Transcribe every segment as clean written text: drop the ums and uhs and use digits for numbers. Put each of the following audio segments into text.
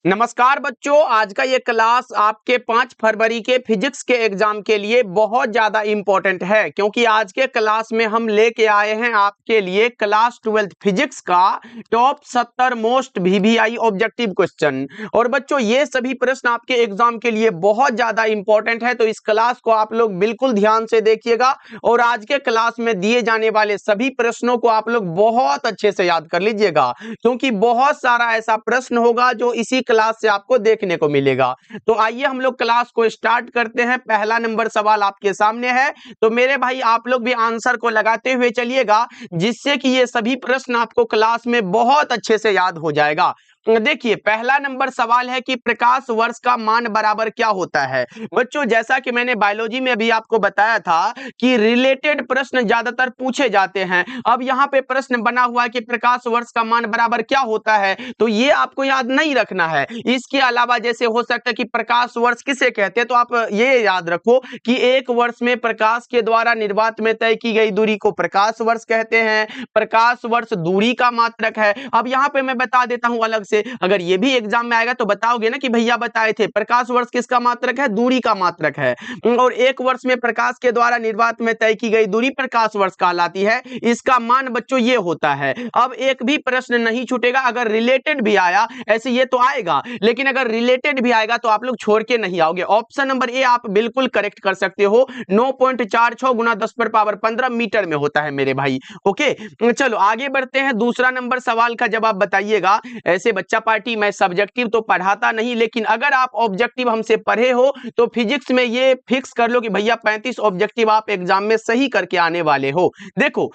नमस्कार बच्चों, आज का ये क्लास आपके 5 फरवरी के फिजिक्स के एग्जाम के लिए बहुत ज्यादा इंपॉर्टेंट है, क्योंकि आज के क्लास में हम लेके आए हैं आपके लिए क्लास 12th फिजिक्स का top 70 most VVI objective question. और बच्चों, ये सभी प्रश्न आपके एग्जाम के लिए बहुत ज्यादा इंपॉर्टेंट है, तो इस क्लास को आप लोग बिल्कुल ध्यान से देखिएगा और आज के क्लास में दिए जाने वाले सभी प्रश्नों को आप लोग बहुत अच्छे से याद कर लीजिएगा, क्योंकि बहुत सारा ऐसा प्रश्न होगा जो इसी क्लास से आपको देखने को मिलेगा। तो आइए हम लोग क्लास को स्टार्ट करते हैं। पहला नंबर सवाल आपके सामने है, तो मेरे भाई आप लोग भी आंसर को लगाते हुए चलिएगा, जिससे कि ये सभी प्रश्न आपको क्लास में बहुत अच्छे से याद हो जाएगा। देखिए, पहला नंबर सवाल है कि प्रकाश वर्ष का मान बराबर क्या होता है। बच्चों, जैसा कि मैंने बायोलॉजी में भी आपको बताया था कि रिलेटेड प्रश्न ज्यादातर पूछे जाते हैं। अब यहाँ पे प्रश्न बना हुआ है कि प्रकाश वर्ष का मान बराबर क्या होता है, तो ये आपको याद नहीं रखना है। इसके अलावा जैसे हो सकता है कि प्रकाश वर्ष किसे कहते हैं, तो आप ये याद रखो कि एक वर्ष में प्रकाश के द्वारा निर्वात में तय की गई दूरी को प्रकाश वर्ष कहते हैं। प्रकाश वर्ष दूरी का मात्रक है। अब यहाँ पे मैं बता देता हूं अलग से, अगर ये भी एग्जाम में आएगा तो बताओगे ना कि भैया बताए थे प्रकाश वर्ष किसका मात्रक है, दूरी का मात्रक है। और एक वर्ष में प्रकाश के द्वारा निर्वात में तय की गई दूरी प्रकाश वर्ष कहलाती है। इसका मान बच्चों ये होता है। अब एक भी प्रश्न नहीं छूटेगा, अगर रिलेटेड भी आया, ऐसे ये तो आएगा, लेकिन अगर रिलेटेड भी आएगा तो आप लोग छोड़ के नहीं आओगे। ऑप्शन नंबर ए आप बिल्कुल करेक्ट कर सकते हो। 9.46 गुना 10⁻15 मीटर में होता है मेरे भाई। ओके, चलो आगे बढ़ते हैं। दूसरा नंबर सवाल का जवाब बताइएगा। ऐसे बच्चा पार्टी मैं सब्जेक्टिव तो पढ़ाता नहीं, लेकिन अगर आप ऑब्जेक्टिव हमसे पढ़े हो तो फिजिक्स में ये फिक्स कर लो कि भैया 35 ऑब्जेक्टिव आप एग्जाम में सही करके आने वाले हो। देखो,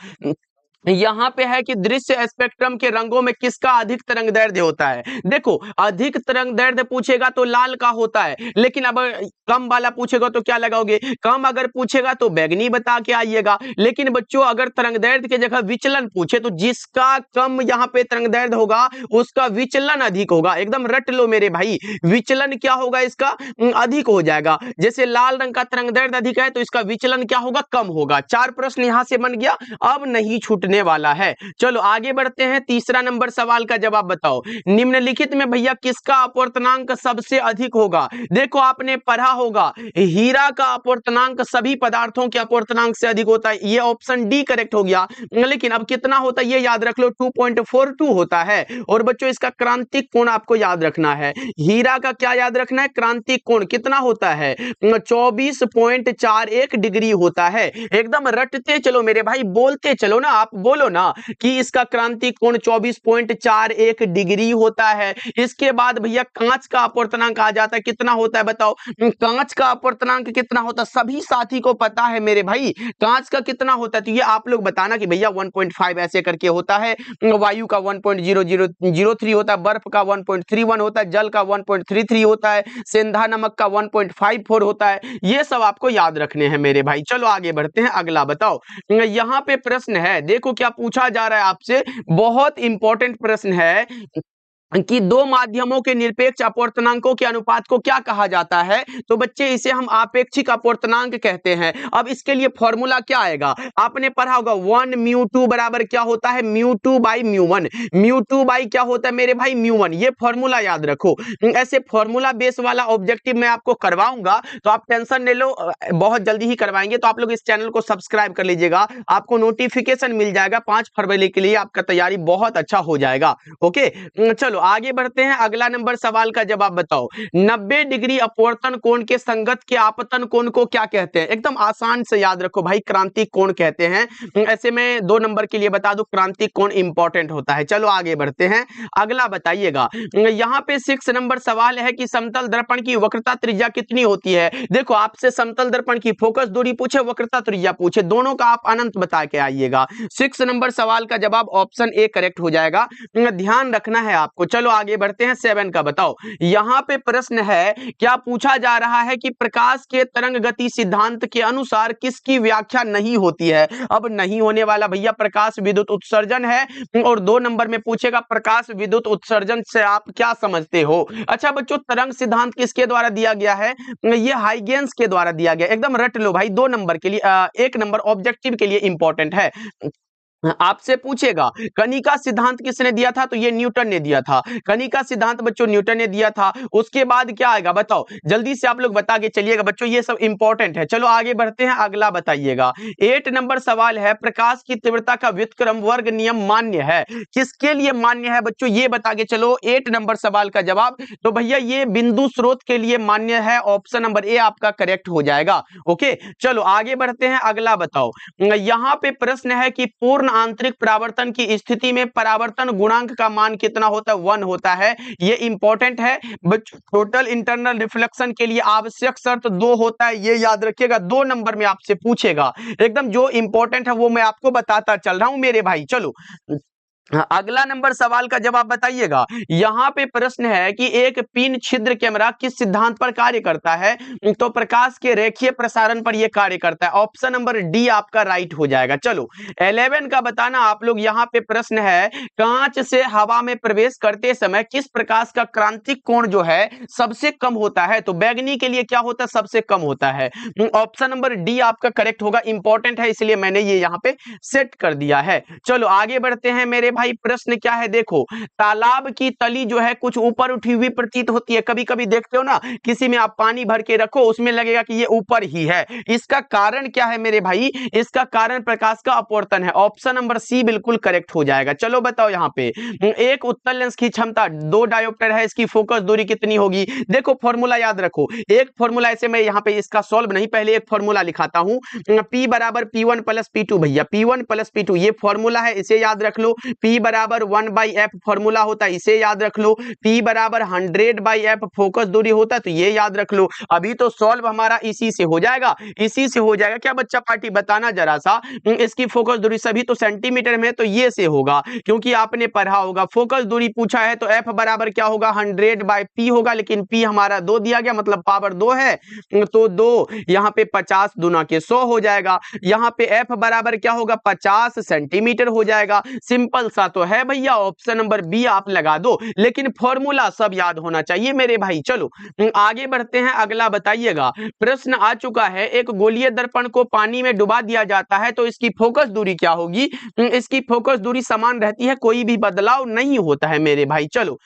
यहां पे है कि दृश्य स्पेक्ट्रम के रंगों में किसका अधिक तरंग दैर्ध्य होता है। देखो, अधिक तरंग दैर्ध्य पूछेगा तो लाल का होता है, लेकिन अब कम वाला पूछेगा तो क्या लगाओगे, कम अगर पूछेगा तो बैगनी बता के आइएगा। लेकिन बच्चों, अगर तरंग दैर्ध्य की जगह विचलन पूछे तो जिसका कम यहाँ पे तरंग दैर्ध्य होगा उसका विचलन अधिक होगा। एकदम रट लो मेरे भाई, विचलन क्या होगा इसका, अधिक हो जाएगा। जैसे लाल रंग का तरंग दैर्ध्य अधिक है तो इसका विचलन क्या होगा, कम होगा। 4 प्रश्न यहां से बन गया, अब नहीं छूटने वाला है। चलो आगे बढ़ते हैं। तीसरा नंबर सवाल का जवाब बताओ। निम्नलिखित में भैया किसका अपवर्तनांक सबसे अधिक होगा। देखो, आपने पढ़ा होगा हीरा का अपवर्तनांक सभी पदार्थों के अपवर्तनांक से अधिक होता है। ये ऑप्शन डी करेक्ट हो गया, लेकिन अब कितना होता है ये याद रख लो, 2.42 होता है। और बच्चों, इसका क्रांतिक कोण आपको याद रखना है। हीरा का क्या याद रखना है, क्रांतिक कोण कितना होता है, 24.41 डिग्री होता है। एकदम रटते चलो मेरे भाई, बोलते चलो ना, आप बोलो ना कि इसका क्रांतिक कोण 24.41 डिग्री होता है। इसके बाद भैया कांच का अपवर्तनांक आ जाता है, कितना होता है बताओ। कांच का अपवर्तनांक कितना होता है, सभी साथी को पता है मेरे भाई, कांच का कितना होता है, तो ये आप लोग बताना कि भैया 1.5 ऐसे करके होता है। वायु का 1.0003 होता है, बर्फ का 1.31 होता है, जल का 1.33 होता है, सेंधा नमक का 1.54 होता है। ये सब आपको याद रखने हैं मेरे भाई। चलो आगे बढ़ते हैं, अगला बताओ। यहाँ पे प्रश्न है, देखो क्या पूछा जा रहा है आपसे, बहुत इंपॉर्टेंट प्रश्न है कि दो माध्यमों के निरपेक्ष अपवर्तनांकों के अनुपात को क्या कहा जाता है। तो बच्चे, इसे हम आपेक्षिक अपवर्तनांक कहते हैं। अब इसके लिए फॉर्मूला क्या आएगा, आपने पढ़ा होगा 1 μ2 बराबर क्या होता है, μ2 बाई μ1। μ2 बाई क्या होता है मेरे भाई, μ1। ये फॉर्मूला याद रखो। ऐसे फॉर्मूला बेस वाला ऑब्जेक्टिव मैं आपको करवाऊंगा, तो आप टेंशन ले लो, बहुत जल्दी ही करवाएंगे। तो आप लोग इस चैनल को सब्सक्राइब कर लीजिएगा, आपको नोटिफिकेशन मिल जाएगा। 5 फरवरी के लिए आपका तैयारी बहुत अच्छा हो जाएगा। ओके, चलो आगे बढ़ते हैं। अगला नंबर सवाल का जवाब बताओ। 90 डिग्री अपवर्तन कोण के संगत के आपतन कोण को क्या कहते हैं। एकदम आसान से याद रखो भाई, क्रांतिक कोण कहते हैं। ऐसे में 2 नंबर के लिए बता दो, क्रांतिक कोण इंपॉर्टेंट होता है। चलो आगे बढ़ते हैं, अगला बताइएगा। यहाँ पे 6 नंबर सवाल है कि समतल दर्पण की वक्रता त्रिज्या कितनी होती है। देखो, आपसे समतल दर्पण की फोकस दूरी पूछे, वक्रता त्रिज्या पूछे, दोनों का आप अनंत बता के आइएगा। 6 नंबर सवाल का जवाब ऑप्शन ए करेक्ट हो जाएगा, ध्यान रखना है आपको। चलो आगे बढ़ते हैं, 7 का बताओ। यहां पे प्रश्न है, क्या पूछा जा रहा है कि प्रकाश के तरंग गति सिद्धांत के अनुसार किसकी व्याख्या नहीं होती है। अब नहीं होने वाला भैया प्रकाश विद्युत उत्सर्जन है। और 2 नंबर में पूछेगा प्रकाश विद्युत उत्सर्जन से आप क्या समझते हो। अच्छा बच्चों, तरंग सिद्धांत किसके द्वारा दिया गया है, ये हाइगेंस के द्वारा दिया गया। एकदम रट लो भाई, 2 नंबर के लिए 1 नंबर ऑब्जेक्टिव के लिए इंपॉर्टेंट है। आपसे पूछेगा कनिका सिद्धांत किसने दिया था, तो ये न्यूटन ने दिया था। कनिका सिद्धांत बच्चों न्यूटन ने दिया था। उसके बाद क्या आएगा बताओ, जल्दी से आप लोग बता के चलिएगा बच्चों, ये सब इंपॉर्टेंट है। चलो आगे बढ़ते हैं, अगला बताइएगा। 8 नंबर सवाल है, प्रकाश की तीव्रता का व्युत्क्रम वर्ग नियम मान्य है, किसके लिए मान्य है बच्चों, ये बता के चलो। 8 नंबर सवाल का जवाब तो भैया ये बिंदु स्रोत के लिए मान्य है, ऑप्शन नंबर ए आपका करेक्ट हो जाएगा। ओके चलो आगे बढ़ते हैं, अगला बताओ। यहां पे प्रश्न है कि पूर्ण आंतरिक परावर्तन की स्थिति में परावर्तन गुणांक का मान कितना होता है, 1 होता है। ये इंपॉर्टेंट है। टोटल इंटरनल रिफ्लेक्शन के लिए आवश्यक शर्त 2 होता है, ये याद रखिएगा। 2 नंबर में आपसे पूछेगा, एकदम जो इंपॉर्टेंट है वो मैं आपको बताता चल रहा हूं मेरे भाई। चलो अगला नंबर सवाल का जवाब बताइएगा। यहां पे प्रश्न है कि एक पिन छिद्र कैमरा किस सिद्धांत पर कार्य करता है, तो प्रकाश के रेखीय प्रसारण पर यह कार्य करता है, ऑप्शन नंबर डी आपका राइट हो जाएगा। चलो 11 का बताना आप लोग। यहां पे प्रश्न है, कांच से हवा में प्रवेश करते समय किस प्रकाश का क्रांतिक कोण जो है सबसे कम होता है, तो बैगनी के लिए क्या होता है, सबसे कम होता है। ऑप्शन नंबर डी आपका करेक्ट होगा, इंपॉर्टेंट है इसलिए मैंने ये यहां पे सेट कर दिया है। चलो आगे बढ़ते हैं मेरे भाई। प्रश्न क्या है देखो, तालाब की तली जो है कुछ ऊपर उठी हुई प्रतीत होती है, कभी कभी देखते हो ना किसी में आप पानी भर के रखो उसमें लगेगा कि ये ऊपर ही है। इसका कारण क्या है मेरे भाई, इसका कारण प्रकाश का अपवर्तन है, ऑप्शन नंबर सी बिल्कुल करेक्ट हो जाएगा। चलो बताओ यहाँ पे, एक उत्तल लेंस की क्षमता 2 डायोप्टर है, इसकी फोकस दूरी कितनी होगी, देखो फॉर्मूला याद रखो। एक फॉर्मूला ऐसे मैं यहाँ पे इसका सॉल्व नहीं, पहले एक फॉर्मूला लिखाता हूं, P बराबर P1 प्लस P2, भैया P1 प्लस P2 ये फॉर्मूला है, इसे याद रख लो। P बराबर 1/f फॉर्मूला होता है, इसे याद रख लो। P बराबर 100/f फोकस दूरी होता है, तो ये याद रख लो। अभी तो सॉल्व हमारा इसी से हो जाएगा, इसी से हो जाएगा। क्या बच्चा पार्टी बताना जरा सा, इसकी फोकस दूरी सभी तो सेंटीमीटर में, तो ये से होगा क्योंकि आपने पढ़ा होगा। फोकस दूरी पूछा है तो f बराबर क्या होगा, 100/p होगा, लेकिन p हमारा 2 दिया गया, मतलब पावर 2 है, तो 2 यहाँ पे 50 दूना के 100 हो जाएगा। यहाँ पे f बराबर क्या होगा, 50 सेंटीमीटर हो जाएगा। सिंपल सा तो है भैया, ऑप्शन नंबर बी आप लगा दो, लेकिन फॉर्मूला सब याद होना चाहिए मेरे भाई। चलो आगे बढ़ते हैं, अगला बताइएगा। प्रश्न आ चुका है, एक गोलीय दर्पण को पानी में डुबा दिया जाता है तो इसकी फोकस दूरी क्या होगी, इसकी फोकस दूरी समान रहती है, कोई भी बदलाव नहीं होता है मेरे भाई। चलो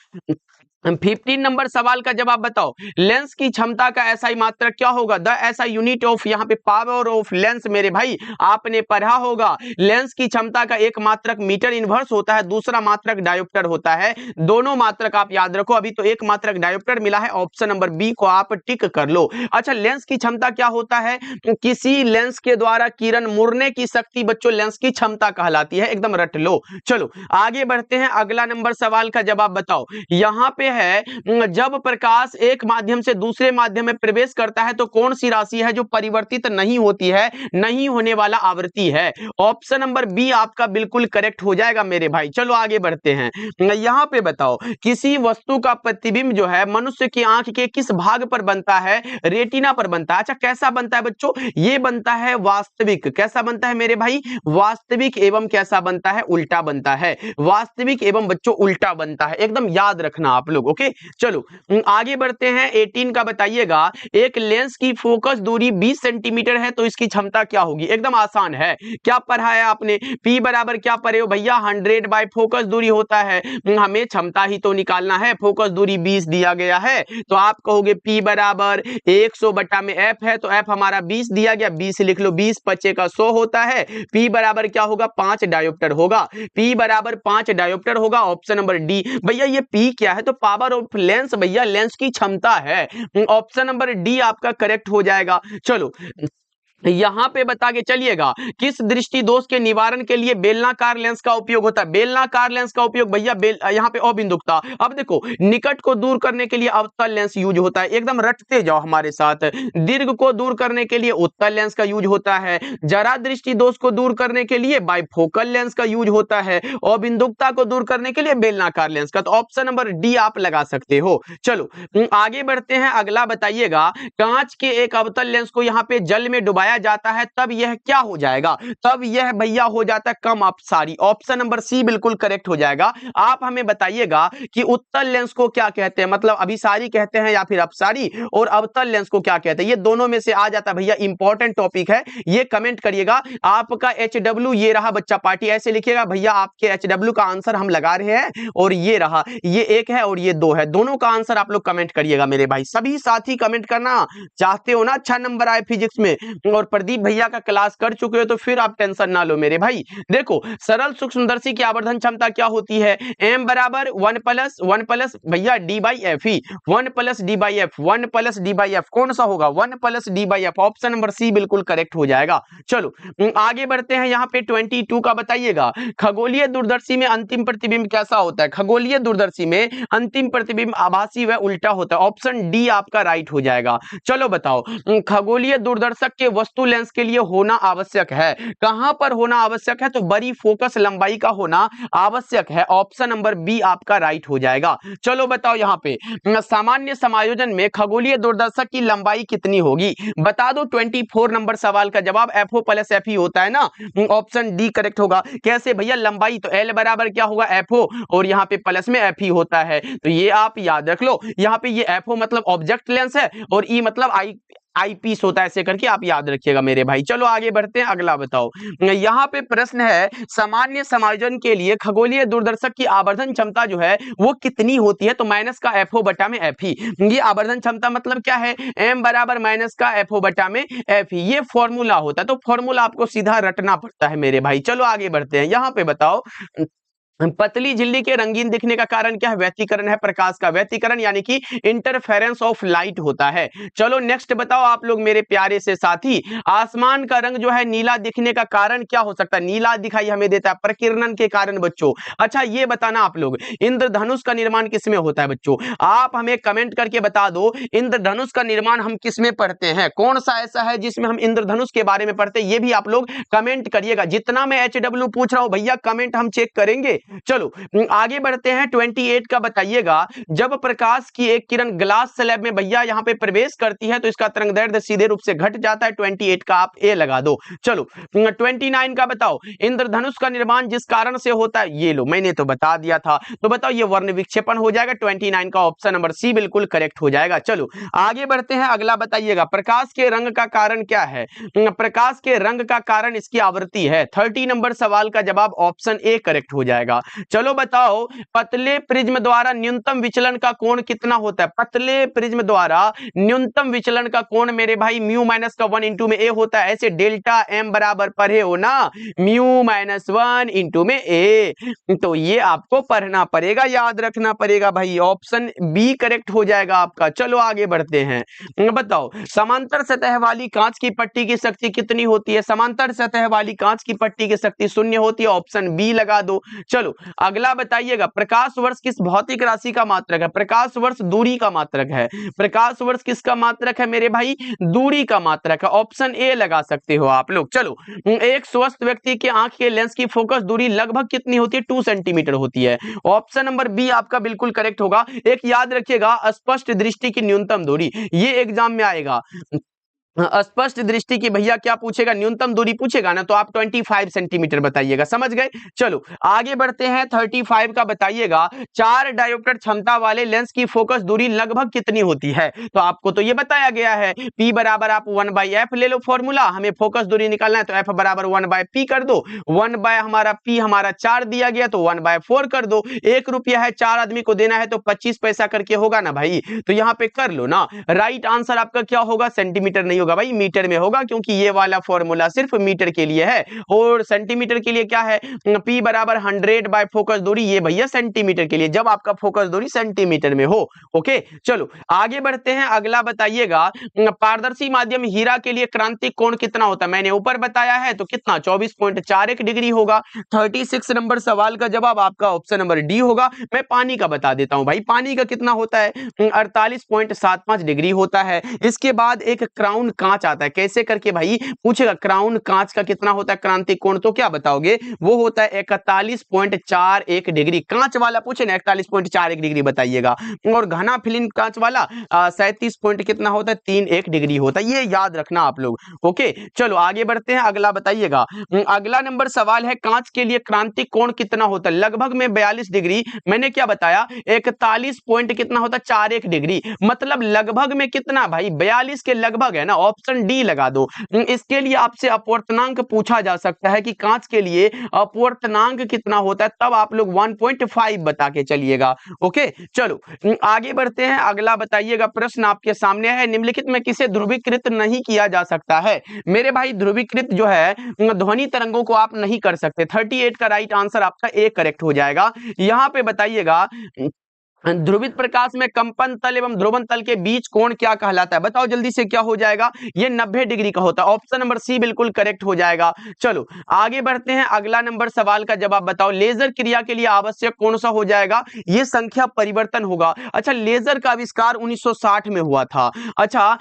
15 नंबर सवाल का जवाब बताओ। लेंस की क्षमता का एसआई मात्रक क्या होगा, द एसआई यूनिट ऑफ, यहाँ पे पावर ऑफ लेंस मेरे भाई आपने पढ़ा होगा। लेंस की क्षमता का एक मात्रक मीटर इनवर्स होता है, दूसरा मात्रक डायोप्टर होता है। दोनों मात्रक आप याद रखो, अभी तो एक मात्रक डायोप्टर मिला है, ऑप्शन नंबर बी को आप टिक कर लो। अच्छा लेंस की क्षमता क्या होता है, किसी लेंस के द्वारा किरण मुड़ने की शक्ति बच्चों लेंस की क्षमता कहलाती है, एकदम रट लो। चलो आगे बढ़ते हैं, अगला नंबर सवाल का जवाब बताओ। यहाँ पे है, जब प्रकाश एक माध्यम से दूसरे माध्यम में प्रवेश करता है तो कौन सी राशि है जो परिवर्तित नहीं होती है, नहीं होने वाला आवृत्ति है, ऑप्शन नंबर बी आपका बिल्कुल करेक्ट हो जाएगा मेरे भाई। चलो आगे बढ़ते हैं, यहां पे बताओ किसी वस्तु का प्रतिबिंब जो है मनुष्य की आंख के किस भाग पर बनता है, रेटिना पर बनता है। अच्छा कैसा बनता है बच्चों, ये बनता है वास्तविक, कैसा बनता है मेरे भाई, वास्तविक एवं कैसा बनता है, उल्टा बनता है, वास्तविक एवं बच्चों उल्टा बनता है, एकदम याद रखना आप लोग। ओके चलो आगे बढ़ते हैं, 18 का बताइएगा। एक लेंस की फोकस दूरी 20 सेंटीमीटर है तो इसकी क्षमता क्या होगी, एकदम आसान है, क्या पढ़ा है आपने, P बराबर क्या पढ़े हो भैया, 100 बाय फोकस दूरी होता है, हमें क्षमता ही तो निकालना है, फोकस दूरी 20 दिया गया है तो आप कहोगे P बराबर 100 बटा में f है, तो f हमारा 20 दिया गया, 20 लिख लो, 20 बचे का 100 होता है। P बराबर क्या होगा, 5 डायोप्टर होगा, P बराबर 5 डायोप्टर होगा, ऑप्शन नंबर डी। भैया ये P क्या है, तो पावर ऑफ लेंस, भैया लेंस की क्षमता है, ऑप्शन नंबर डी आपका करेक्ट हो जाएगा। चलो यहां पे बता के चलिएगा, किस दृष्टि दोष के निवारण के लिए बेलनाकार लेंस का उपयोग होता है, बेलनाकार लेंस का उपयोग भैया यहां पे अबिंदुकता, अब देखो निकट को दूर करने के लिए अवतल लेंस यूज होता है, एकदम रटते जाओ हमारे साथ। दीर्घ को दूर करने के लिए उत्तल लेंस का यूज होता है, जरा दृष्टि दोष को दूर करने के लिए बाइफोकल लेंस का यूज होता है, अबिंदुकता को दूर करने के लिए बेलनाकार लेंस का, तो ऑप्शन नंबर डी आप लगा सकते हो। चलो आगे बढ़ते हैं, अगला बताइएगा। कांच के एक अवतल लेंस को यहाँ पे जल में डुबाया बढ़ाया जाता है तब यह क्या हो जाएगा, तब यह भैया हो जाता है कम अपसारी। ऑप्शन नंबर सी बिल्कुल करेक्ट हो जाएगा। आप हमें बताइएगा कि उत्तल लेंस को क्या कहते हैं, मतलब अभिसारी कहते हैं या फिर अपसारी, और अवतल लेंस को क्या कहते हैं, ये दोनों में से आ जाता है भैया। इंपॉर्टेंट टॉपिक है ये, कमेंट करिएगा। आपका HW ये रहा बच्चा पार्टी, ऐसे लिखिएगा भैया आपके HW का आंसर हम लगा रहे हैं, और ये रहा, ये एक है और ये दो है, दोनों का आंसर आप लोग कमेंट करिएगा मेरे भाई। सभी साथी कमेंट करना चाहते हो ना अच्छा नंबर आए फिजिक्स में, और प्रदीप भैया का क्लास कर चुके हो तो फिर आप टेंशन ना लो मेरे भाई। देखो सरल सूक्ष्मदर्शी की आवर्धन क्षमता क्या होती है, m बराबर 1 प्लस भैया d/f, 1 plus d/f, 1 plus d/f, कौन सा होगा 1 plus d/f, option number C बिल्कुल करेक्ट हो जाएगा। चलो आगे बढ़ते हैं, यहाँ पे 22 का बताइएगा, खगोलीय दूरदर्शी में अंतिम प्रतिबिंब कैसा होता है, खगोलीय दूरदर्शी में अंतिम प्रतिबिंब आभासी व उल्टा होता है, ऑप्शन डी आपका राइट हो जाएगा। चलो बताओ, खगोलीय दूरदर्शक के वस्तु लेंस के लिए होना आवश्यक है, कहां पर होना आवश्यक है, तो बड़ी फोकस लंबाई का होना आवश्यक है, ऑप्शन नंबर बी आपका राइट हो जाएगा। चलो बताओ यहाँ पे सामान्य समायोजन में खगोलीय दूरदर्शक की लंबाई कितनी होगी, बता दो। 24 नंबर सवाल का जवाब FO प्लस FE होता है ना, ऑप्शन डी करेक्ट होगा। कैसे भैया, लंबाई तो L बराबर क्या होगा FO, और यहाँ पे प्लस में FE होता है, तो ये आप याद रख लो। यहाँ पे ये FO मतलब ऑब्जेक्ट लेंस है, और E मतलब आई पीस होता है, ऐसे करके आप याद रखिएगा मेरे भाई। चलो आगे बढ़ते हैं, अगला बताओ। यहाँ पे प्रश्न है सामान्य समायोजन के लिए खगोलीय दूरदर्शक की आवर्धन क्षमता जो है वो कितनी होती है, तो माइनस का FO बटा में FE। ये आवर्धन क्षमता मतलब क्या है, m बराबर माइनस का FO बटा में FE, ये फॉर्मूला होता है, तो फॉर्मूला आपको सीधा रटना पड़ता है मेरे भाई। चलो आगे बढ़ते हैं, यहाँ पे बताओ पतली झिल्ली के रंगीन दिखने का कारण क्या है, व्यतिकरण है, प्रकाश का व्यतिकरण यानी कि इंटरफेरेंस ऑफ लाइट होता है। चलो नेक्स्ट बताओ आप लोग मेरे प्यारे से साथी, आसमान का रंग जो है नीला दिखने का कारण क्या हो सकता है, नीला दिखाई हमें देता है प्रकीर्णन के कारण बच्चों। अच्छा ये बताना आप लोग, इंद्रधनुष का निर्माण किसमें होता है बच्चों, आप हमें कमेंट करके बता दो इंद्रधनुष का निर्माण हम किसमें पढ़ते हैं, कौन सा ऐसा है जिसमें हम इंद्रधनुष के बारे में पढ़ते हैं, ये भी आप लोग कमेंट करिएगा। जितना मैं HW पूछ रहा हूं भैया कमेंट हम चेक करेंगे। चलो आगे बढ़ते हैं, 28 का बताइएगा, जब प्रकाश की एक किरण ग्लास स्लैब में भैया यहां पे प्रवेश करती है तो इसका तरंगदैर्ध्य सीधे रूप से घट जाता है, 28 का आप ए लगा दो। चलो 29 का बताओ, इंद्रधनुष का निर्माण जिस कारण से होता है, ये लो मैंने तो बता दिया था, तो बताओ ये वर्ण विक्षेपण हो जाएगा, 29 का ऑप्शन नंबर सी बिल्कुल करेक्ट हो जाएगा। चलो आगे बढ़ते हैं, अगला बताइएगा, प्रकाश के रंग का कारण क्या है, प्रकाश के रंग का कारण इसकी आवृत्ति है, 30 नंबर सवाल का जवाब ऑप्शन ए करेक्ट हो जाएगा। चलो बताओ, पतले प्रिज्म द्वारा न्यूनतम विचलन का कोण कितना होता है, पतले प्रिज्म द्वारा न्यूनतम विचलन का कोण मेरे भाई म्यू माइनस का 1 इंटू में ए होता है, ऐसे डेल्टा एम बराबर पढ़े हो ना, म्यू माइनस 1 इंटू में ए, तो ये आपको पढ़ना पड़ेगा, याद रखना पड़ेगा भाई, ऑप्शन बी करेक्ट हो जाएगा आपका। चलो आगे बढ़ते हैं, बताओ समांतर सतह वाली कांच की पट्टी की शक्ति कितनी होती है, समांतर सतह वाली कांच की पट्टी की शक्ति 0 होती है, ऑप्शन बी लगा दो। चलो अगला बताइएगा, प्रकाश वर्ष किस भौतिक राशि का मात्रक है, प्रकाश वर्ष दूरी का मात्रक है, प्रकाश वर्ष किसका मात्रक है मेरे भाई, दूरी का मात्रक है, ऑप्शन ए लगा सकते हो आप लोग। चलो एक स्वस्थ व्यक्ति के आंख के लेंस की फोकस दूरी लगभग कितनी होती है, 2 सेंटीमीटर होती है, ऑप्शन नंबर बी आपका बिल्कुल करेक्ट होगा। एक याद रखिएगा, स्पष्ट दृष्टि की न्यूनतम दूरी, ये एग्जाम में आएगा, स्पष्ट दृष्टि की भैया क्या पूछेगा, न्यूनतम दूरी पूछेगा ना, तो आप 25 सेंटीमीटर बताइएगा, समझ गए। चलो आगे बढ़ते हैं, 35 का बताइएगा, 4 डायोप्टर क्षमता वाले लेंस की फोकस दूरी लगभग कितनी होती है, तो आपको तो ये बताया गया है, P बराबर आप 1/f ले लो फॉर्मूला, हमें फोकस दूरी निकालना है तो f बराबर 1/p कर दो, 1 हमारा p हमारा 4 दिया गया तो 1/4 कर दो, 1 रुपया है 4 आदमी को देना है तो 25 पैसा करके होगा ना भाई, तो यहाँ पे कर लो ना। राइट आंसर आपका क्या होगा, सेंटीमीटर नहीं होगा भाई, मीटर में होगा, क्योंकि ये वाला फॉर्मूला सिर्फ मीटर के लिए है, और सेंटीमीटर के लिए क्या है, P बराबर 100 बाय फोकस दूरी, ये भैया सेंटीमीटर के लिए, जब आपका फोकस दूरी सेंटीमीटर में हो। ओके चलो आगे बढ़ते हैं, अगला बताइएगा, पारदर्शी माध्यम हीरा के लिए क्रांतिक कोण कितना होता है, मैंने ऊपर बताया है तो कितना 24.41 डिग्री होगा, 36 नंबर सवाल का जवाब आपका ऑप्शन नंबर डी होगा। मैं पानी का बता देता हूं भाई, पानी का कितना होता है, 48.75 डिग्री होता है। इसके बाद एक क्राउन क्राउन कांच आता है, कैसे करके भाई पूछेगा क्राउन कांच का कितना होता है क्रांतिक कोण, तो क्या बताओगे, वो होता है 41.41 डिग्री। कांच वाला पूछे ना 41.41 डिग्री बताइएगा, और घना फिल्म कांच वाला 37 पॉइंट कितना होता है 31 डिग्री होता है, ये याद रखना आप लोग। ओके चलो आगे बढ़ते हैं, अगला बताइएगा। अगला नंबर सवाल है कांच के लिए क्रांतिक कोण कितना होता है, लगभग में 42 डिग्री, मैंने क्या बताया 41 पॉइंट कितना होता है 41 डिग्री, मतलब लगभग में कितना भाई 42 के लगभग है ना, ऑप्शन डी लगा दो। इसके लिए आपसे अपवर्तनांक पूछा जा सकता है कि कांच के लिए अपवर्तनांक कितना होता है, तब आप लोग 1.5 बता के चलिएगा। ओके चलो आगे बढ़ते हैं, अगला बताइएगा प्रश्न आपके सामने है, निम्नलिखित में किसे ध्रुवीकृत नहीं किया जा सकता है। मेरे भाई ध्रुवीकृत जो है ध्वनि तरंगों को आप नहीं कर सकते, 38 का राइट आंसर आपका ए करेक्ट हो जाएगा। यहां पे बताइएगा ध्रुवित प्रकाश में कंपन तल एवं ध्रुवन तल के बीच कोण क्या कहलाता है, बताओ जल्दी से क्या हो जाएगा, ये 90 डिग्री का होता है, ऑप्शन नंबर सी बिल्कुल करेक्ट हो जाएगा। चलो आगे बढ़ते हैं, अगला नंबर सवाल का जवाब बताओ, लेजर क्रिया के लिए आवश्यक कौन सा हो जाएगा, ये संख्या परिवर्तन होगा। अच्छा लेजर का आविष्कार 1960 में हुआ था। अच्छा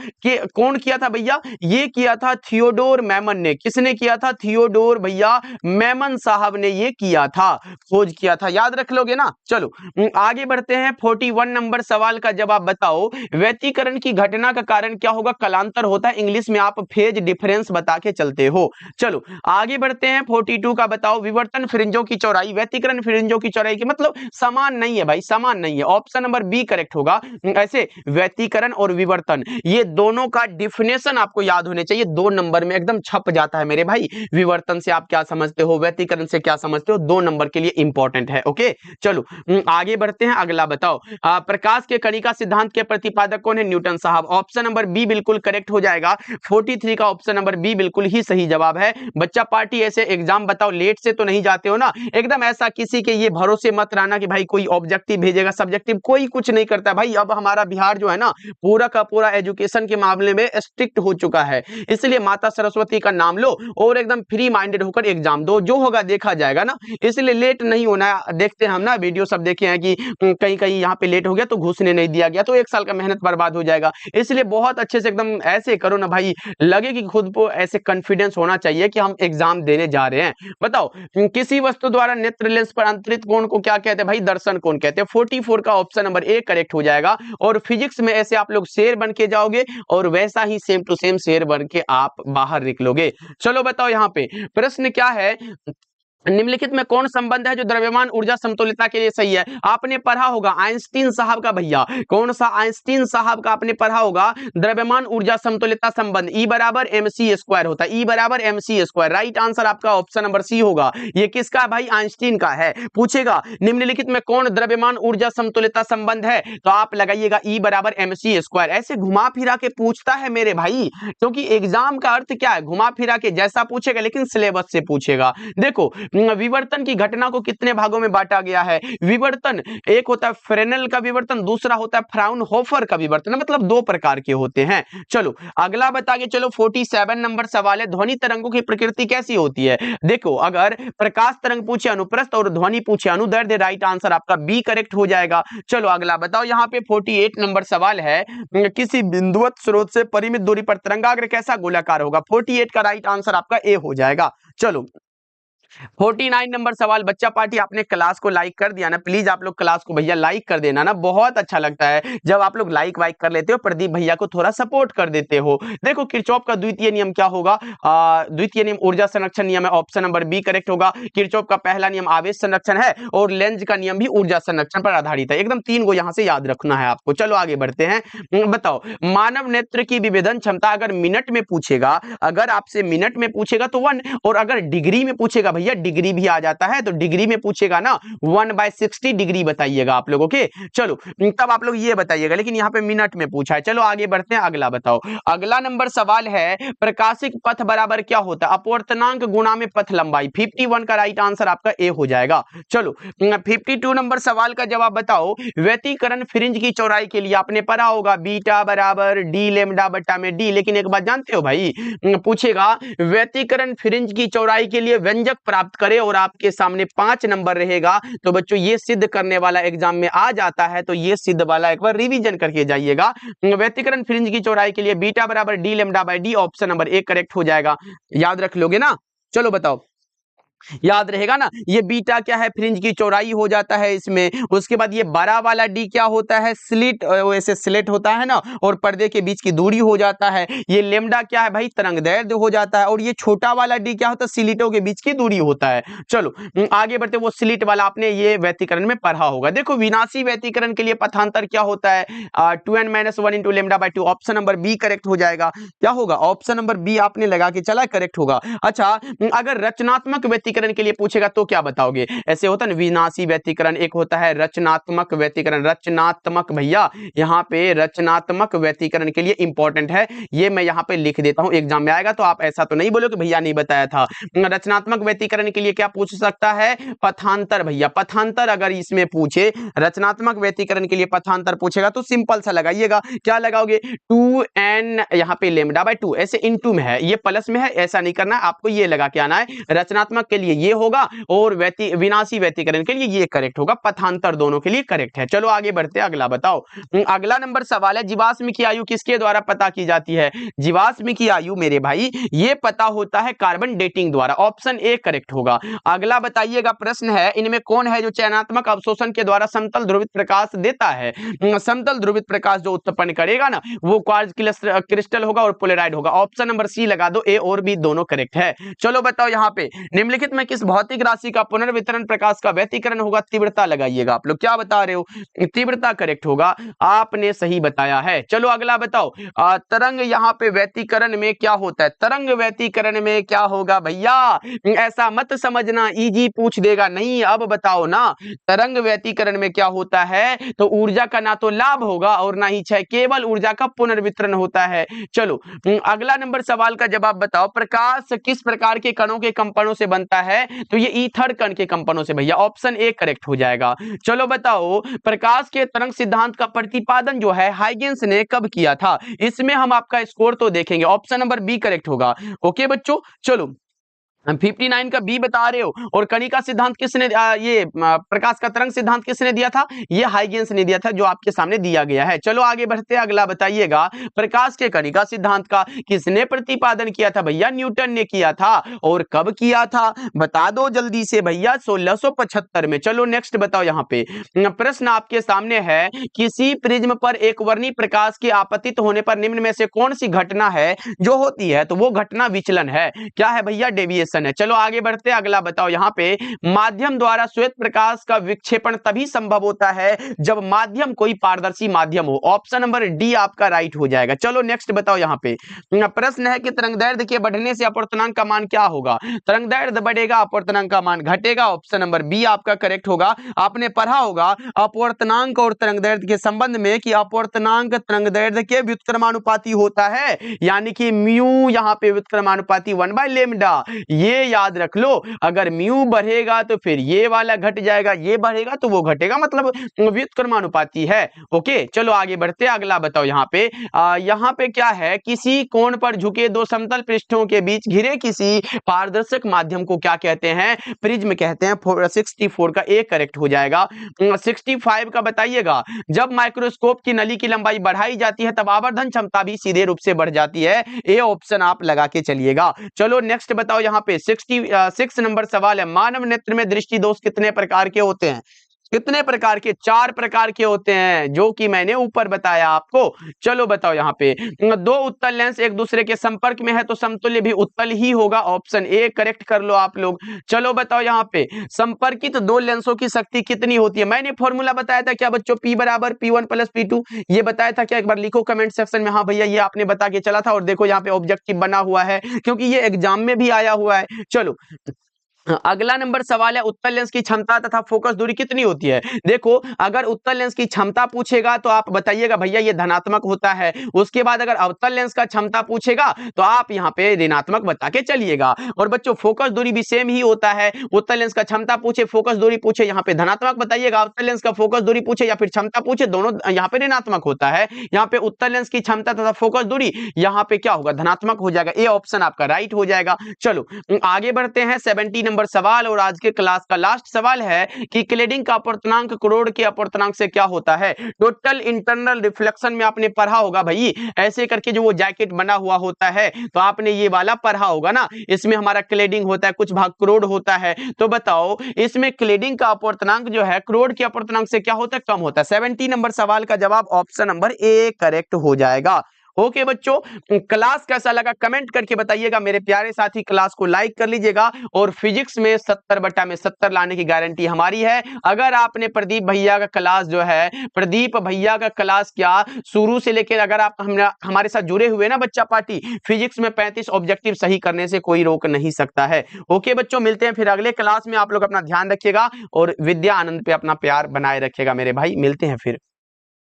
कौन किया था भैया, ये किया था थियोडोर मैमन ने, किसने किया था, थियोडोर भैया मैमन साहब ने ये किया था, खोज किया था, याद रख लोगे ना। चलो आगे बढ़ते हैं, 41 नंबर सवाल का जवाब बताओ, व्यतिकरण की घटना का कारण क्या होगा, कलांतर होता है, इंग्लिश में आप फेज डिफरेंस बता के चलते हो। चलो आगे बढ़ते हैं, 42 का बताओ, विवर्तन फ्रिंजों की चौड़ाई व्यतिकरण फ्रिंजों की चौड़ाई की मतलब समान नहीं है भाई, समान नहीं है, ऑप्शन नंबर बी करेक्ट होगा। ऐसे व्यतिकरण और विवर्तन ये दोनों का डिफिनेशन आपको याद होने चाहिए, 2 नंबर में एकदम छप जाता है मेरे भाई, विवर्तन से आप क्या समझते हो, व्यतिकरण से क्या समझते हो, 2 नंबर के लिए इंपॉर्टेंट है। ओके चलो आगे बढ़ते हैं, अगला बताओ, प्रकाश के कणिका सिद्धांत के प्रतिपादक कौन है, न्यूटन साहब, ऑप्शन नंबर बी बिल्कुल करेक्ट हो जाएगा। 43 का ऑप्शन नंबर बी बिल्कुल ही सही जवाब है। बच्चा पार्टी ऐसे एग्जाम बताओ लेट से तो नहीं जाते हो ना, एकदम ऐसा किसी के ये भरोसे मत रहना कि भाई कोई ऑब्जेक्टिव भेजेगा सब्जेक्टिव, कोई कुछ नहीं करता भाई। अब हमारा बिहार जो है ना पूरा का पूरा एजुकेशन के मामले में स्ट्रिक्ट हो चुका है, इसलिए माता सरस्वती का नाम लो और एकदम फ्री माइंडेड होकर एग्जाम दो, जो होगा देखा जाएगा ना, इसलिए लेट नहीं होना। देखते हैं हम ना वीडियो सब देखे हैं कि कहीं कहीं यहाँ पे लेट हो गया तो घुसने नहीं दिया गया, तो 1 साल का मेहनत बर्बाद हो जाएगा, इसलिए बहुत अच्छे से एकदम ऐसे करो ना भाई, लगे कि खुद को ऐसे कॉन्फिडेंस होना चाहिए कि हम एग्जाम देने जा रहे हैं। बताओ किसी वस्तु द्वारा नेत्र लेंस पर अंतरित कोण को क्या कहते हैं भाई, दर्शन कोण कहते हैं। 44 का ऑप्शन नंबर ए करेक्ट हो जाएगा। और फिजिक्स में ऐसे आप लोग शेर बन के जाओगे और वैसा ही सेम टू सेम शेर बन के आप बाहर निकलोगे। चलो बताओ यहाँ पे प्रश्न क्या है, निम्नलिखित में कौन संबंध है जो द्रव्यमान ऊर्जा समतुल्यता के लिए सही है, आपने पढ़ा होगा आइंस्टीन साहब का, भैया कौन सा, आइंस्टीन साहब का आपने पढ़ा होगा, द्रव्यमान ऊर्जा समतुल्यता संबंध E बराबर mc स्क्वायर होता है, E बराबर mc स्क्वायर, राइट आंसर आपका ऑप्शन नंबर सी होगा। ये किसका भाई, आइंस्टीन का है। पूछेगा निम्नलिखित में कौन द्रव्यमान ऊर्जा समतुल्यता संबंध है, तो आप लगाइएगा E बराबर mc स्क्वायर। ऐसे घुमा फिरा के पूछता है मेरे भाई, क्योंकि एग्जाम का अर्थ क्या है, घुमा फिरा के जैसा पूछेगा लेकिन सिलेबस से पूछेगा। देखो विवर्तन की घटना को कितने भागों में बांटा गया है, विवर्तन एक होता है फ्रेनेल का विवर्तन, दूसरा होता है फ्राउनहोफर का विवर्तन, मतलब 2 प्रकार के होते हैं। चलो अगला बता के चलो, 47 नंबर सवाल है, ध्वनि तरंगों की प्रकृति कैसी होती है। देखो अगर प्रकाश तरंग पूछे अनुप्रस्थ और ध्वनि पूछे अनुदैर्ध्य, राइट आंसर आपका बी करेक्ट हो जाएगा। चलो अगला बताओ, यहाँ पे 48 नंबर सवाल है, किसी बिंदुवत स्रोत से परिमित दूरी पर तरंगाग्र कैसा गोलाकार होगा, 48 का राइट आंसर आपका ए हो जाएगा। चलो 49 नंबर सवाल, बच्चा पार्टी आपने क्लास को लाइक कर दिया ना, प्लीज आप लोग क्लास को भैया लाइक कर देना ना, बहुत अच्छा लगता है जब आप लोग लाइक वाइक कर लेते हो, प्रदीप भैया को थोड़ा सपोर्ट कर देते हो। देखो किरचॉफ का द्वितीय नियम क्या होगा, द्वितीय नियम ऊर्जा संरक्षण नियम है, ऑप्शन नंबर बी करेक्ट होगा। किरचॉफ का पहला नियम आवेश संरक्षण है और लेंज का नियम भी ऊर्जा संरक्षण पर आधारित है, एकदम 3 को यहां से याद रखना है आपको। चलो आगे बढ़ते हैं, बताओ मानव नेत्र की विभेदन क्षमता अगर मिनट में पूछेगा, अगर आपसे मिनट में पूछेगा तो 1, और अगर डिग्री में पूछेगा भैया डिग्री भी आ जाता है, तो डिग्री में पूछेगा ना 1/60 डिग्री बताइएगा आप लोगों के। चलो तब आप लोग ये बताइएगा, लेकिन यहाँ पे मिनट में पूछा है। चलो आगे बढ़ते हैं, अगला बताओ, अगला नंबर सवाल है, प्रकाशिक पथ बराबर क्या होता है, अपवर्तनांक गुणा में पथ लंबाई। 51 का राइट आंसर आपका ए हो जाएगा। चलो 52 नंबर सवाल का जवाब बताओ, व्यतिकरण फ्रिंज की चौड़ाई के लिए आपने पढ़ा होगा बीटा बराबर डी लेमडा बटा में डी, लेकिन एक बात जानते हो भाई, पूछेगा व्यतिकरण फ्रिंज की चौड़ाई के लिए व्यंजक प्राप्त करे और आपके सामने 5 नंबर रहेगा, तो बच्चों ये सिद्ध करने वाला एग्जाम में आ जाता है, तो ये सिद्ध वाला एक बार रिवीजन करके जाइएगा। व्यतिकरण फ्रिंज की चौड़ाई के लिए बीटा बराबर D lambda by D, option number 1 correct हो जाएगा। याद रख लोगे ना? चलो बताओ, याद रहेगा ना? ये बीटा क्या है? फ्रिंज की चौड़ाई हो जाता है इसमें। उसके बाद ये बड़ा वाला डी क्या होता है? स्लिट, वैसे स्लिट होता है ना, और पर्दे के बीच की दूरी हो जाता है। ये लेमडा क्या है भाई? तरंगदैर्ध्य हो जाता है। और ये छोटा वाला डी क्या होता है? स्लिटों के बीच की दूरी होता है। चलो आगे बढ़ते, वो स्लिट वाला आपने ये व्यतिकरण में पढ़ा होगा। देखो विनाशी व्यतिकरण के लिए पथांतर क्या होता है? 2n-1 into lambda by 2, option number B correct हो जाएगा। क्या होगा? ऑप्शन नंबर बी आपने लगा के चला, करेक्ट होगा। अच्छा, अगर रचनात्मक व्यतिकरण के लिए पूछेगा तो क्या बताओगे? ऐसे होता है ना, विनाशी व्यतिकरण, एक होता है रचनात्मक व्यतिकरण। रचनात्मक भैया, यहाँ पे रचनात्मक व्यतिकरण के लिए इंपॉर्टेंट है, ये मैं यहाँ पे लिख देता हूं, एग्जाम में आएगा तो आप ऐसा तो नहीं बोलो कि भैया नहीं बताया था। रचनात्मक व्यतिकरण के लिए क्या पूछ सकता है? पथांतर भैया, पथांतर अगर इसमें पूछे, रचनात्मक व्यतिकरण के लिए पथांतर पूछेगा तो सिंपल सा लगाइएगा। क्या लगाओगे? 2n यहाँ पे लेमडा बाई 2, ऐसे इनटू में है, ये प्लस में है, ऐसा नहीं करना है आपको, ये लगा के आना है। रचनात्मक के लिए ये होगा और विनाशी व्यतिकरण के लिए ये करेक्ट होगा। पथांतर दोनों के लिए करेक्ट है। चलो आगे बढ़ते, अगला बताओ। अगला नंबर सवाल है, जीवाश्म की आयु किसके द्वारा पता की जाती है? जीवाश्म की आयु मेरे भाई ये पता होता है कार्बन डेटिंग द्वारा, ऑप्शन ए करेक्ट होगा। अगला बताइएगा, प्रश्न है, इनमें कौन है जो चयनात्मक अवशोषण के द्वारा समतल ध्रुवित प्रकाश देता है? समतल ध्रुवित प्रकाश जो उत्पन्न करेगा ना, वो क्वार्ट्ज क्रिस्टल होगा और पोलराइड होगा। ऑप्शन नंबर सी लगा दो, ए और बी दोनों करेक्ट है। चलो बताओ, यहाँ पे निम्नलिखित में किस भौतिक राशि का पुनर्वितरण प्रकाश का व्यतिकरण होगा? तीव्रता लगाइएगा। आप लोग क्या बता रहे हो? तीव्रता करेक्ट होगा, आपने सही बताया है। चलो अगला बताओ, तरंग यहाँ पे व्यतिकरण में क्या होता है? तरंग व्यतिकरण में क्या होगा भैया? ऐसा मत समझना इजी पूछ देगा, नहीं, अब बताओ ना। तरंग व्यतिकरण में क्या होता है? तो ऊर्जा का ना तो लाभ होगा और ना ही क्षय, केवल ऊर्जा का पुनर्वितरण होता है। चलो अगला नंबर सवाल का जवाब बताओ, प्रकाश किस प्रकार के कणों के कंपनों से बनता है? तो ये ईथर कण के कंपनों से भैया, ऑप्शन ए करेक्ट हो जाएगा। चलो बताओ, प्रकाश के तरंग सिद्धांत का प्रतिपादन जो है हाइगेंस ने कब किया था? इसमें हम आपका स्कोर तो देखेंगे, ऑप्शन नंबर बी करेक्ट होगा। ओके बच्चों, चलो 59 का बी बता रहे हो। और कणिका सिद्धांत किसने ये प्रकाश का तरंग सिद्धांत किसने दिया था? ये हाइगेंस ने दिया था, जो आपके सामने दिया गया है। चलो आगे बढ़ते, अगला बताइएगा, प्रकाश के कणिका सिद्धांत का किसने प्रतिपादन किया था? भैया न्यूटन ने किया था। और कब किया था बता दो जल्दी से भैया, 1675 में। चलो नेक्स्ट बताओ, यहाँ पे प्रश्न आपके सामने है, किसी प्रिज्म पर एक वर्णी प्रकाश के आपतित होने पर निम्न में से कौन सी घटना है जो होती है? तो वो घटना विचलन है। क्या है भैया? डेविएशन है। चलो आगे बढ़ते, अगला बताओ, यहाँ पे माध्यम द्वारा श्वेत प्रकाश का विक्षेपण तभी संभव होता है जब माध्यम कोई पारदर्शी माध्यम हो। ऑप्शन नंबर डी आपका राइट हो जाएगा। चलो नेक्स्ट बताओ, यहाँ पे प्रश्न है कि तरंगदैर्ध्य के बढ़ने से अपवर्तनांक का मान क्या होगा? तरंगदैर्ध्य बढ़ेगा, अपवर्तनांक का मान घटेगा। ऑप्शन नंबर बी आपका करेक्ट होगा। आपने पढ़ा होगा अपवर्तनांक और तरंगदैर्ध्य के संबंध में कि अपवर्तनांक तरंगदैर्ध्य के व्युत्क्रमानुपाती होता है, यानी कि म्यू यहाँ पे व्युत्क्रमानुपाती 1/λ। ये याद रख लो, अगर म्यू बढ़ेगा तो फिर ये वाला घट जाएगा, ये बढ़ेगा तो वो घटेगा, मतलब व्युत्क्रमानुपाती है। ओके, चलो आगे बढ़ते, अगला बताओ, यहाँ पे क्या है? किसी कोण पर झुके दो समतल पृष्ठों के बीच घिरे किसी पारदर्शक माध्यम को क्या कहते हैं? प्रिज्म कहते हैं। 64 का ए करेक्ट हो जाएगा। 65 का बताइएगा, जब माइक्रोस्कोप की नली की लंबाई बढ़ाई जाती है तब आवर्धन क्षमता भी सीधे रूप से बढ़ जाती है। ए ऑप्शन आप लगा के चलिएगा। चलो नेक्स्ट बताओ, यहाँ पे 66 नंबर सवाल है, मानव नेत्र में दृष्टि दोष कितने प्रकार के होते हैं? कितने प्रकार के? 4 प्रकार के होते हैं, जो कि मैंने ऊपर बताया आपको। चलो बताओ, यहाँ पे दो उत्तल लेंस एक दूसरे के संपर्क में है तो समतुल्य भी उत्तल ही होगा। ऑप्शन ए करेक्ट कर लो आप लोग। चलो बताओ, यहाँ पे संपर्कित दो लेंसों की शक्ति कितनी होती है? मैंने फॉर्मूला बताया था क्या बच्चों? P बराबर P1 प्लस P2, ये बताया था क्या? एक बार लिखो कमेंट सेक्शन में। हाँ भैया, ये आपने बता के चला था। और देखो यहाँ पे ऑब्जेक्टिव बना हुआ है, क्योंकि ये एग्जाम में भी आया हुआ है। चलो अगला नंबर सवाल है, उत्तल लेंस की क्षमता तथा फोकस दूरी कितनी होती है? देखो, अगर उत्तल लेंस की क्षमता पूछेगा तो आप बताइएगा भैया ये धनात्मक होता है। उसके बाद अगर अवतल लेंस का क्षमता पूछेगा तो आप यहाँ पे ऋणात्मक बता के चलिएगा। और बच्चों फोकस दूरी भी सेम ही होता है। उत्तल लेंस का क्षमता पूछे, फोकस दूरी पूछे, यहाँ पे धनात्मक बताइएगा। अवतल लेंस का फोकस दूरी पूछे या फिर क्षमता पूछे, दोनों यहाँ पे ऋणात्मक होता है। यहाँ पे उत्तल लेंस की क्षमता तथा फोकस दूरी यहाँ पे क्या होगा? धनात्मक हो जाएगा। ए ऑप्शन आपका राइट हो जाएगा। चलो आगे बढ़ते हैं, 70 नंबर नंबर सवाल और आज के क्लास का लास्ट सवाल है कि क्लेडिंग का अपवर्तनांक करोड़ के अपवर्तनांक से क्या होता है। टोटल इंटरनल रिफ्लेक्शन में आपने पढ़ा होगा भाई, ऐसे करके जो वो जैकेट बना हुआ होता है, तो आपने ये वाला पढ़ा होगा ना, इसमें हमारा क्लेडिंग होता है, कुछ भाग करोड़ होता है। तो बताओ इसमें क्लेडिंग का अपवर्तनांक जो है करोड़ के अपवर्तनांक से क्या होता है, कम होता है। 70 नंबर सवाल का जवाब ऑप्शन नंबर ए करेक्ट हो जाएगा। ओके बच्चों, क्लास कैसा लगा कमेंट करके बताइएगा मेरे प्यारे साथी। क्लास को लाइक कर लीजिएगा और फिजिक्स में 70/70 लाने की गारंटी हमारी है। अगर आपने प्रदीप भैया का क्लास जो है, प्रदीप भैया का क्लास क्या शुरू से लेकर अगर आप हमारे साथ जुड़े हुए ना बच्चा पार्टी, फिजिक्स में 35 ऑब्जेक्टिव सही करने से कोई रोक नहीं सकता है। ओके बच्चों, मिलते हैं फिर अगले क्लास में। आप लोग अपना ध्यान रखिएगा और विद्या आनंद पे अपना प्यार बनाए रखिएगा मेरे भाई। मिलते हैं फिर।